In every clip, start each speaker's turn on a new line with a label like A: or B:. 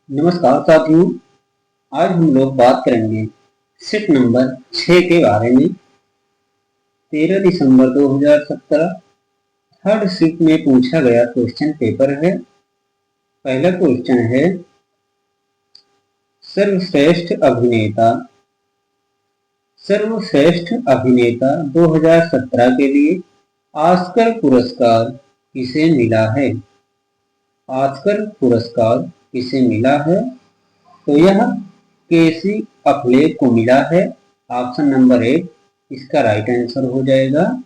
A: नमस्कार साथियों। आज हम लोग बात करेंगे शिफ्ट नंबर 6 के बारे में। 13 दिसंबर 2017 थर्ड शिफ्ट में पूछा गया क्वेश्चन पेपर है। पहला क्वेश्चन है, सर्वश्रेष्ठ अभिनेता 2017 के लिए ऑस्कर पुरस्कार किसे मिला है? ऑस्कर पुरस्कार किसे मिला है? तो यह केसी अफ्लेक को मिला है। ऑप्शन नंबर 1 इसका राइट आंसर हो जाएगा।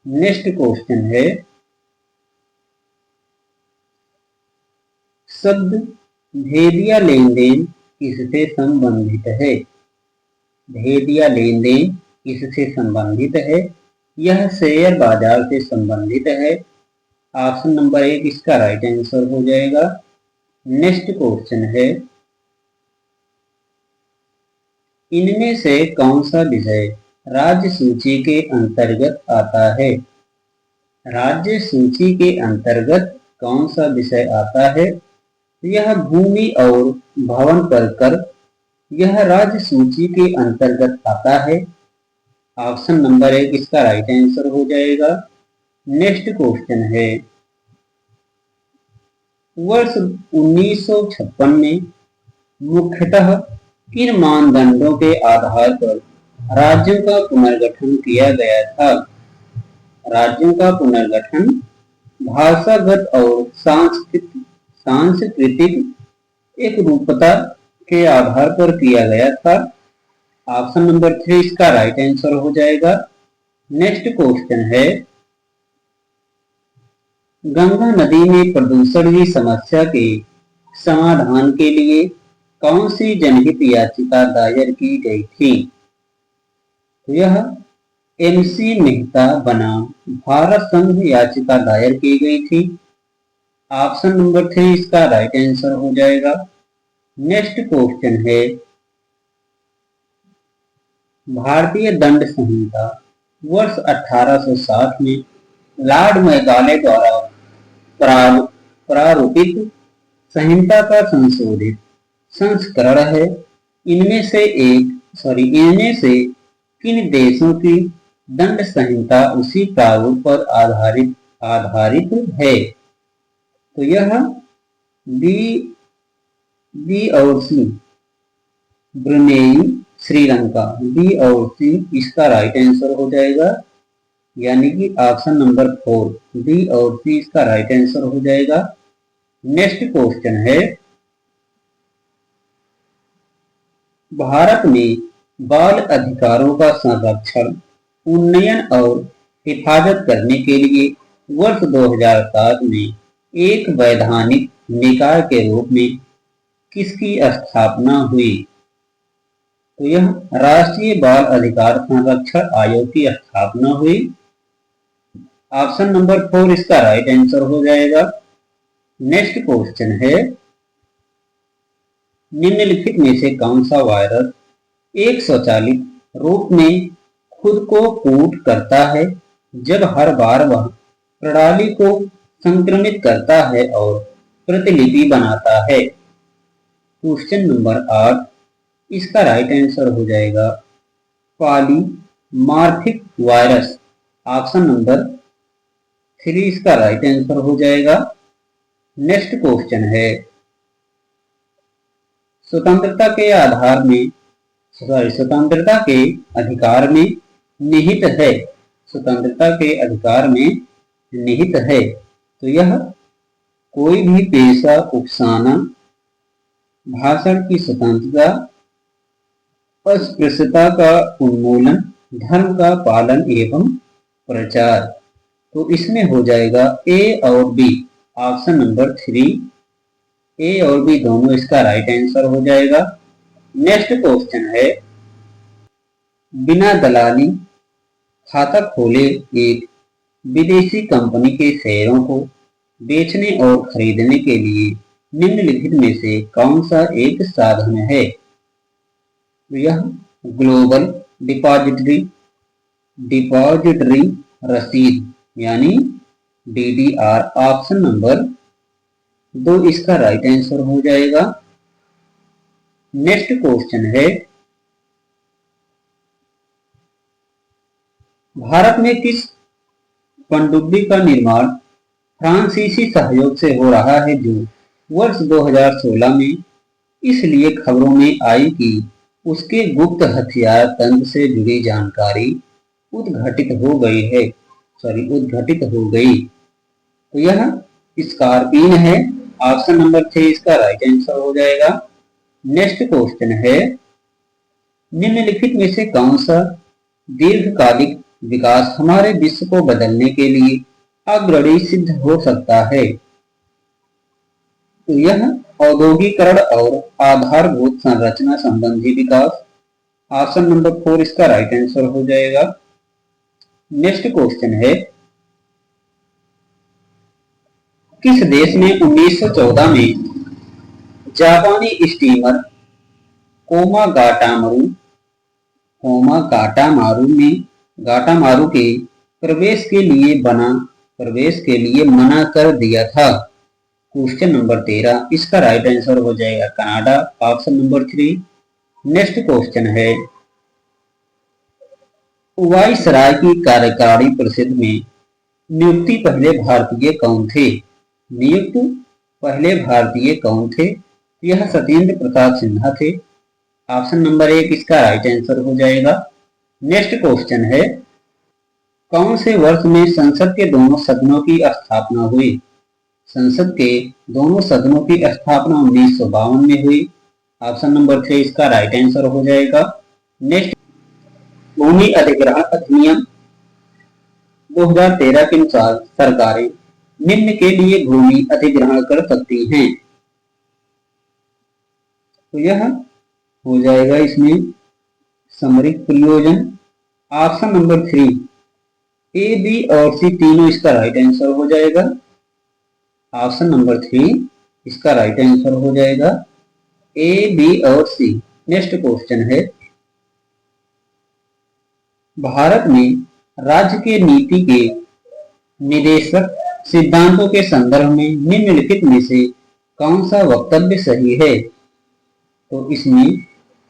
A: नेक्स्ट क्वेश्चन है, शब्द भेदिया लेन देन किससे संबंधित है? भेदिया लेन देन किससे संबंधित है? यह शेयर बाजार से संबंधित है। ऑप्शन नंबर 1 इसका राइट आंसर हो जाएगा। नेक्स्ट क्वेश्चन है, इनमें से कौन सा विषय राज्य सूची के अंतर्गत आता है? राज्य सूची के अंतर्गत कौन सा विषय आता है? यह भूमि और भवन पर कर, यह राज्य सूची के अंतर्गत आता है। ऑप्शन नंबर 1 इसका राइट आंसर हो जाएगा। नेक्स्ट क्वेश्चन है, वर्ष 1956 में मुख्यतः किन मानदंडों के आधार पर राज्यों का पुनर्गठन किया गया था? राज्यों का पुनर्गठन भाषागत और सांस्कृतिक एकरूपता के आधार पर किया गया था। ऑप्शन नंबर 3 इसका राइट आंसर हो जाएगा। नेक्स्ट क्वेश्चन है, गंगा नदी में प्रदूषण की समस्या के समाधान के लिए कौन सी जनहित याचिका दायर की गई थी? यह एमसी मेहता बनाम भारत संघ याचिका दायर की गई थी। ऑप्शन नंबर 3 इसका राइट आंसर हो जाएगा। नेक्स्ट क्वेश्चन है, भारतीय दंड संहिता वर्ष 1860 में लॉर्ड मेकाले द्वारा प्रारूपित संहिता का संशोधित संस्करण है। इनमें से किन देशों की दंड संहिता उसी प्रारूप पर आधारित है? तो यह बी और सी, ब्रुनेई, श्रीलंका। बी और सी इसका राइट आंसर हो जाएगा, यानी कि ऑप्शन नंबर 4 बी और सी इसका राइट आंसर हो जाएगा। नेक्स्ट क्वेश्चन है, भारत में बाल अधिकारों का संरक्षण, उन्नयन और हिफाजत करने के लिए वर्ष 2007 में एक वैधानिक निकाय के रूप में किसकी स्थापना हुई? तो यह राष्ट्रीय बाल अधिकार संरक्षण आयोग की स्थापना हुई। ऑप्शन नंबर 4 इसका राइट आंसर हो जाएगा। नेक्स्ट क्वेश्चन है, निम्नलिखित में से कौन सा वायरस एक स्वचालित रूप में खुद को कूट करता है जब हर बार वह प्रणाली को संक्रमित करता है और प्रतिलिपि बनाता है? क्वेश्चन नंबर 8 इसका राइट आंसर हो जाएगा पॉलीमार्फिक वायरस। ऑप्शन नंबर 3 इसका राइट आंसर हो जाएगा। नेक्स्ट क्वेश्चन है, स्वतंत्रता के अधिकार में निहित है। स्वतंत्रता के अधिकार में निहित है, तो यह कोई भी पेशा उकसाना, भाषण की स्वतंत्रता, अस्पृश्यता का उन्मूलन, धर्म का पालन एवं प्रचार। तो इसमें हो जाएगा ए और बी। ऑप्शन नंबर 3 ए और बी दोनों इसका राइट आंसर हो जाएगा। नेक्स्ट क्वेश्चन है, बिना दलाली खाता खोले एक विदेशी कंपनी के शेयरों को बेचने और खरीदने के लिए निम्नलिखित में से कौन सा एक साधन है? यह ग्लोबल डिपॉजिटरी रसीद यानी डीडीआर। ऑप्शन नंबर दो इसका राइट आंसर हो जाएगा। नेक्स्ट क्वेश्चन है, भारत में किस पनडुब्बी का निर्माण फ्रांसीसी सहयोग से हो रहा है जो वर्ष 2016 में इसलिए खबरों में आई कि उसके गुप्त हथियार तंत्र से जुड़ी जानकारी उद्घटित हो गई। तो यह स्कॉर्पियन है। ऑप्शन नंबर 3 इसका राइट आंसर हो जाएगा। नेक्स्ट क्वेश्चन है, निम्नलिखित में से कौन सा दीर्घकालिक विकास हमारे विश्व को बदलने के लिए अग्रणी सिद्ध हो सकता है? तो यह औद्योगिकरण और आधारभूत संरचना संबंधी विकास। ऑप्शन नंबर 4 इसका राइट आंसर हो जाएगा। नेक्स्ट क्वेश्चन है, किस देश ने 1914 में जापानी स्टीमर गाटामारू के प्रवेश के लिए मना कर दिया था? क्वेश्चन नंबर 13 इसका राइट आंसर हो जाएगा Canada. Option number 3। Next question है, वाइसराय की कार्यकारिणी परिषद में नियुक्त पहले भारतीय कौन थे? यह सत्येंद्र प्रताप सिन्हा थे। ऑप्शन नंबर 1 इसका राइट आंसर हो जाएगा। नेक्स्ट क्वेश्चन है, कौन से वर्ष में संसद के दोनों सदनों की स्थापना हुई? संसद के दोनों सदनों की स्थापना 1952 में हुई। ऑप्शन नंबर 3 इसका राइट आंसर हो जाएगा। नेक्स्ट, भूमि अधिग्रहण अधिनियम 2013 के अनुसार सरकारें निम्न के लिए भूमि अधिग्रहण कर सकती हैं। तो यह हो जाएगा इसमें सामरिक प्रयोजन। ऑप्शन नंबर 3 ए, बी और सी तीनों इसका राइट आंसर हो जाएगा। ऑप्शन नंबर 3 इसका राइट आंसर हो जाएगा ए, बी और सी। नेक्स्ट क्वेश्चन है, भारत में राज्य के नीति के निदेशक सिद्धांतों के संदर्भ में निम्नलिखित में से कौन सा वक्तव्य सही है? तो इसमें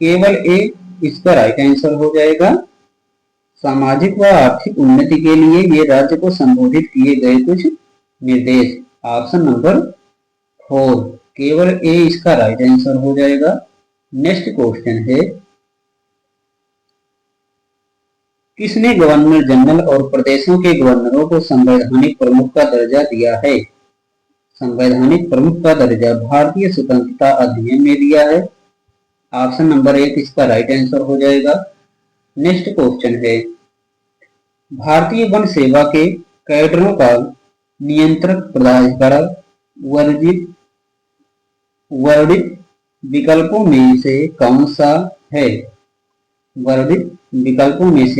A: केवल ए इसका राइट आंसर हो जाएगा। सामाजिक व आर्थिक उन्नति के लिए ये राज्य को संबोधित किए गए कुछ निर्देश। ऑप्शन नंबर 4 केवल ए इसका राइट आंसर हो जाएगा। नेक्स्ट क्वेश्चन है, किसने गवर्नर जनरल और प्रदेशों के गवर्नरों को संवैधानिक प्रमुख का दर्जा दिया है? संवैधानिक प्रमुख का दर्जा भारतीय स्वतंत्रता अधिनियम में दिया है। ऑप्शन नंबर 1 इसका राइट आंसर हो जाएगा। नेक्स्ट क्वेश्चन है, भारतीय वन सेवा के कैडरों का नियंत्रक प्राधिकरण वर्णित विकल्पों में से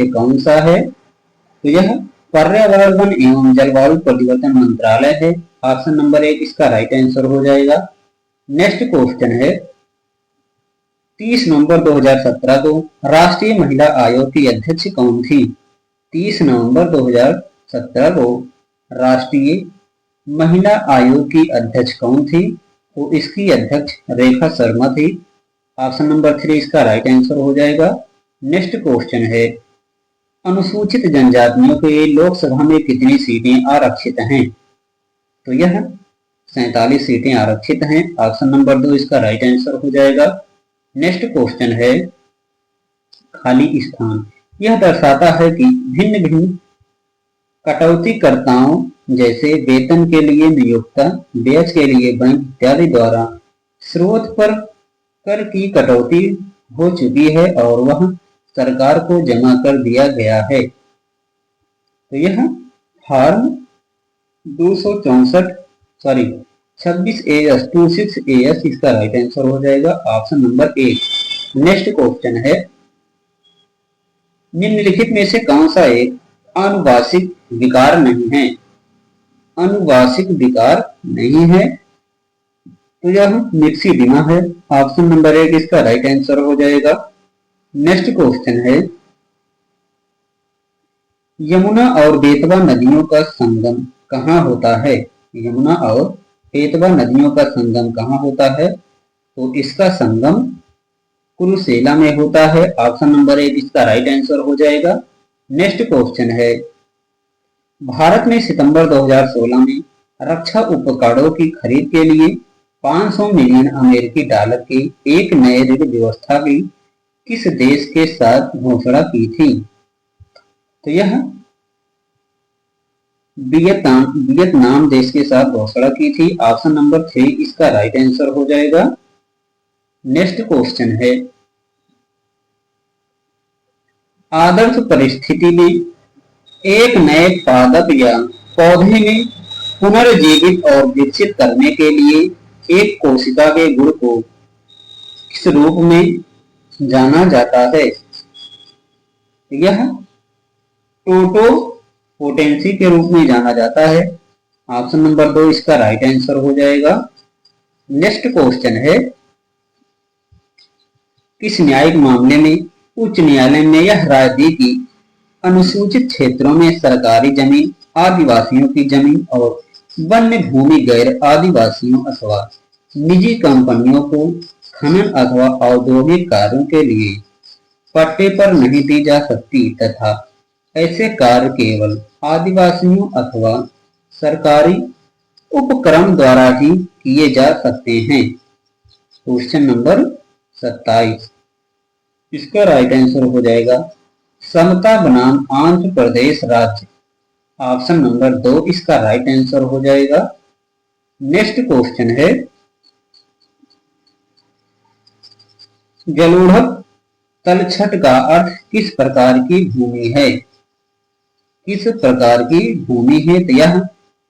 A: कौन सा है? तो यह पर्यावरण वन एवं जलवायु परिवर्तन मंत्रालय है। ऑप्शन नंबर 1 इसका राइट आंसर हो जाएगा। नेक्स्ट क्वेश्चन है, 30 नवंबर 2017 को राष्ट्रीय महिला आयोग की अध्यक्ष कौन थी? 30 नवंबर 2017 को राष्ट्रीय महिला आयोग की अध्यक्ष कौन थी? तो इसकी अध्यक्ष रेखा शर्मा थी। ऑप्शन नंबर 3 इसका राइट आंसर हो जाएगा। नेक्स्ट क्वेश्चन है, अनुसूचित जनजातियों के लोकसभा में कितनी सीटें आरक्षित हैं? तो यह 47 सीटें आरक्षित हैं। ऑप्शन नंबर 2 इसका राइट आंसर हो जाएगा। नेक्स्ट क्वेश्चन है, खाली स्थान यह दर्शाता है कि भिन्न भिन्न कटौतीकर्ताओं जैसे वेतन के लिए नियोक्ता, ब्याज के लिए बैंक इत्यादि द्वारा स्रोत पर कर की कटौती हो चुकी है और वह सरकार को जमा कर दिया गया है। तो यह फॉर्म 26AS इसका राइट आंसर हो जाएगा। Option number 1। नेक्स्ट क्वेश्चन है, निम्नलिखित में से कौन सा एक आनुवांशिक विकार नहीं है? आनुवांशिक विकार नहीं है तो यह मिक्सिडिमा है। ऑप्शन नंबर 1 इसका राइट आंसर हो जाएगा। नेक्स्ट क्वेश्चन है, यमुना और बेतवा नदियों का संगम कहाँ होता है? यमुना और बेतवा नदियों का संगम कहाँ होता है? तो इसका संगम कुरुसेला में होता है। ऑप्शन नंबर 1 इसका राइट आंसर हो जाएगा। नेक्स्ट क्वेश्चन है, भारत ने सितंबर 2016 में रक्षा उपकरणों की खरीद के लिए 500 मिलियन अमेरिकी डॉलर की एक नए ऋण व्यवस्था की किस देश के साथ घोषणा की थी? तो यह वियतनाम देश के साथ घोषणा की थी। ऑप्शन नंबर 3 इसका राइट आंसर हो जाएगा। नेक्स्ट क्वेश्चन है, आदर्श परिस्थिति में एक नए पादप या पौधे में पुनर्जीवित और विकसित करने के लिए एक कोशिका के गुण को किस रूप में जाना जाता है? यह टोटोपोटेंसी के रूप में जाना जाता है। ऑप्शन नंबर 2 इसका राइट आंसर हो जाएगा। नेक्स्ट क्वेश्चन है, किस न्यायिक मामले में उच्च न्यायालय ने यह राय दी कि अनुसूचित क्षेत्रों में सरकारी जमीन, आदिवासियों की जमीन और वन्य भूमि गैर आदिवासियों अथवा निजी कंपनियों को खनन अथवा औद्योगिक कार्यों के लिए पट्टे पर नहीं दी जा सकती तथा ऐसे कार्य केवल आदिवासियों अथवा सरकारी उपक्रम द्वारा ही किए जा सकते हैं? क्वेश्चन नंबर 27 इसका राइट आंसर हो जाएगा समता बनाम आंध्र प्रदेश राज्य। ऑप्शन नंबर 2 इसका राइट आंसर हो जाएगा। नेक्स्ट क्वेश्चन है, जलोढ़क तलछट का अर्थ किस प्रकार की भूमि है? किस प्रकार की भूमि है? तो यह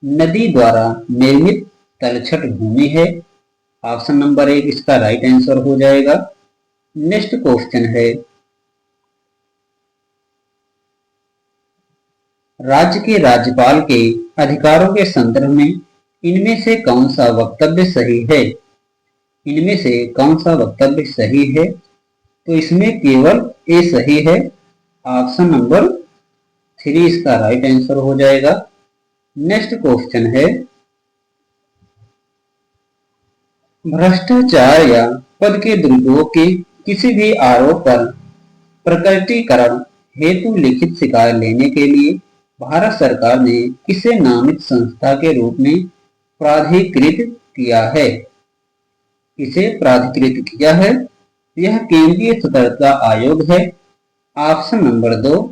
A: नदी द्वारा निर्मित तलछट भूमि है। ऑप्शन नंबर 1 इसका राइट आंसर हो जाएगा। नेक्स्ट क्वेश्चन है, राज्य के राज्यपाल के अधिकारों के संदर्भ में इनमें से कौन सा वक्तव्य सही है? इनमें से कौन सा वक्तव्य सही है? तो इसमें केवल ए सही है। ऑप्शन नंबर 3 इसका राइट आंसर हो जाएगा। नेक्स्ट क्वेश्चन है, भ्रष्टाचार या पद के दुरुपयोग के किसी भी आरोप पर प्रकटीकरण हेतु लिखित शिकायत लेने के लिए भारत सरकार ने किसे नामित संस्था के रूप में प्राधिकृत किया है? किसे प्राधिकृत किया है? यह केंद्रीय सतर्कता आयोग है। ऑप्शन नंबर 2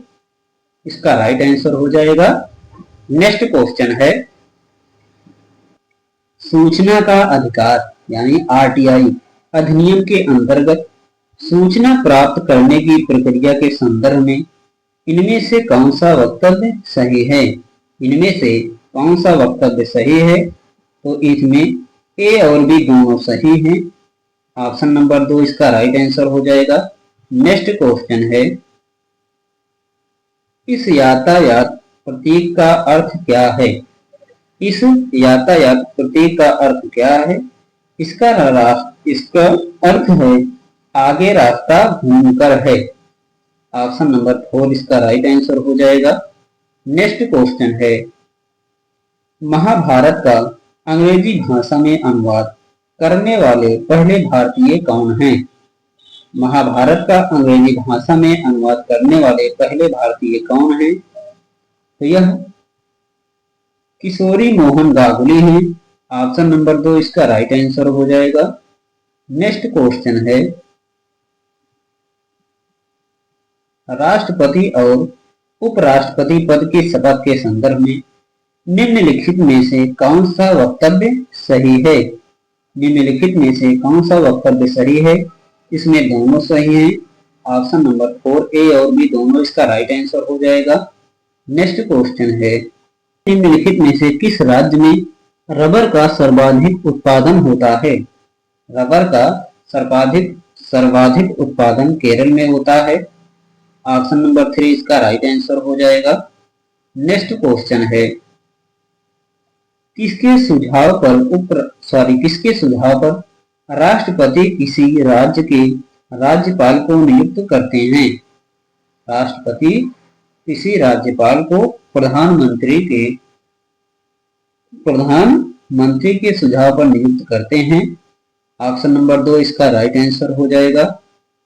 A: इसका राइट आंसर हो जाएगा। नेक्स्ट क्वेश्चन है, सूचना का अधिकार यानी आरटीआई अधिनियम के अंतर्गत सूचना प्राप्त करने की प्रक्रिया के संदर्भ में इनमें से कौन सा वक्तव्य सही है? इनमें से कौन सा वक्तव्य सही है? तो इसमें ए और बी दोनों सही हैं। ऑप्शन नंबर 2 इसका राइट आंसर हो जाएगा। नेक्स्ट क्वेश्चन है, इस यातायात प्रतीक का अर्थ क्या है? इस यातायात प्रतीक का अर्थ क्या है? इसका अर्थ है आगे रास्ता घूमकर है। ऑप्शन नंबर 4 इसका राइट आंसर हो जाएगा। नेक्स्ट क्वेश्चन है, महाभारत का अंग्रेजी भाषा में अनुवाद करने वाले पहले भारतीय कौन हैं? महाभारत का अंग्रेजी भाषा में अनुवाद करने वाले पहले भारतीय कौन हैं? तो यह किशोरी मोहन गांगुली हैं। ऑप्शन नंबर 2 इसका राइट आंसर हो जाएगा। नेक्स्ट क्वेश्चन है, राष्ट्रपति और उपराष्ट्रपति पद की शपथ के संदर्भ में निम्नलिखित में से कौन सा वक्तव्य सही है? निम्नलिखित में से कौन सा वक्तव्य सही है? इसमें दोनों सही हैं। ऑप्शन नंबर 4 ए और बी दोनों इसका राइट आंसर हो जाएगा। नेक्स्ट क्वेश्चन है, निम्नलिखित में से किस राज्य में रबर का सर्वाधिक उत्पादन होता है? रबर का सर्वाधिक उत्पादन केरल में होता है। ऑप्शन नंबर 3 इसका राइट आंसर हो जाएगा। नेक्स्ट क्वेश्चन है, किसके सुझाव पर राष्ट्रपति किसी राज्य के राज्यपाल को नियुक्त करते हैं? राष्ट्रपति किसी राज्यपाल को प्रधानमंत्री मंत्री के सुझाव पर नियुक्त करते हैं। ऑप्शन नंबर 2 इसका राइट आंसर हो जाएगा।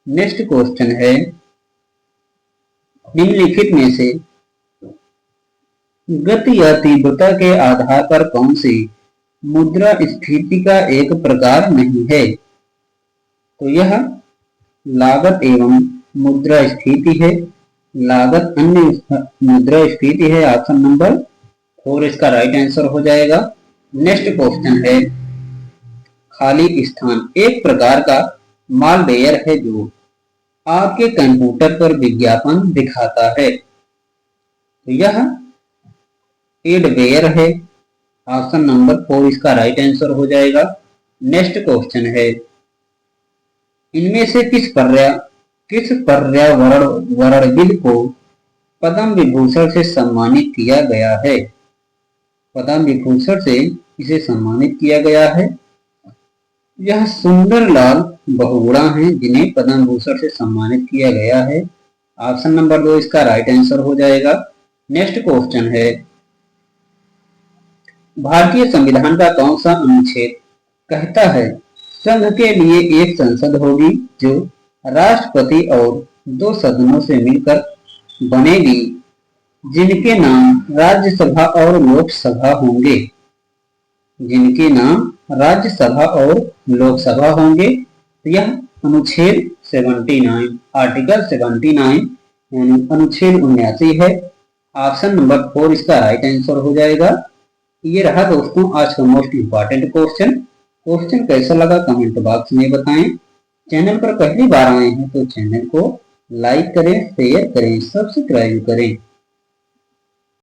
A: नेक्स्ट क्वेश्चन है, निम्नलिखित में से गति या तीव्रता के आधार पर कौन सी मुद्रास्फीति का एक प्रकार नहीं है? तो यह लागत एवं मुद्रास्फीति है। लागत अन्य मुद्रास्फीति है। ऑप्शन नंबर 4 इसका राइट आंसर हो जाएगा। नेक्स्ट क्वेश्चन है, खाली स्थान एक प्रकार का मालवेयर है जो आपके कंप्यूटर पर विज्ञापन दिखाता है। तो यह एडवेयर है। ऑप्शन नंबर 4 इसका राइट आंसर हो जाएगा। नेक्स्ट क्वेश्चन है, इनमें से किस पर्यावरणविद को पद्म विभूषण से सम्मानित किया गया है? पद्म विभूषण से इसे सम्मानित किया गया है। यह सुंदरलाल बहुगुणा हैं जिन्हें पद्म भूषण से सम्मानित किया गया है। ऑप्शन नंबर 2 इसका राइट आंसर हो जाएगा। नेक्स्ट क्वेश्चन है, भारतीय संविधान का कौन सा अनुच्छेद कहता है संघ के लिए एक संसद होगी जो राष्ट्रपति और 2 सदनों से मिलकर बनेगी, जिनके नाम राज्यसभा और लोकसभा होंगे। जिनके नाम राज्यसभा और लोकसभा होंगे। तो यह अनुच्छेद 79 आर्टिकल 79 अनुच्छेद 79 है। ऑप्शन नंबर 4 इसका राइट आंसर हो जाएगा। ये रहा दोस्तों आज का मोस्ट इंपॉर्टेंट क्वेश्चन। क्वेश्चन कैसा लगा कमेंट बॉक्स में बताएं। चैनल पर पहली बार आए हैं तो चैनल को लाइक करें, शेयर करें, सब्सक्राइब करें।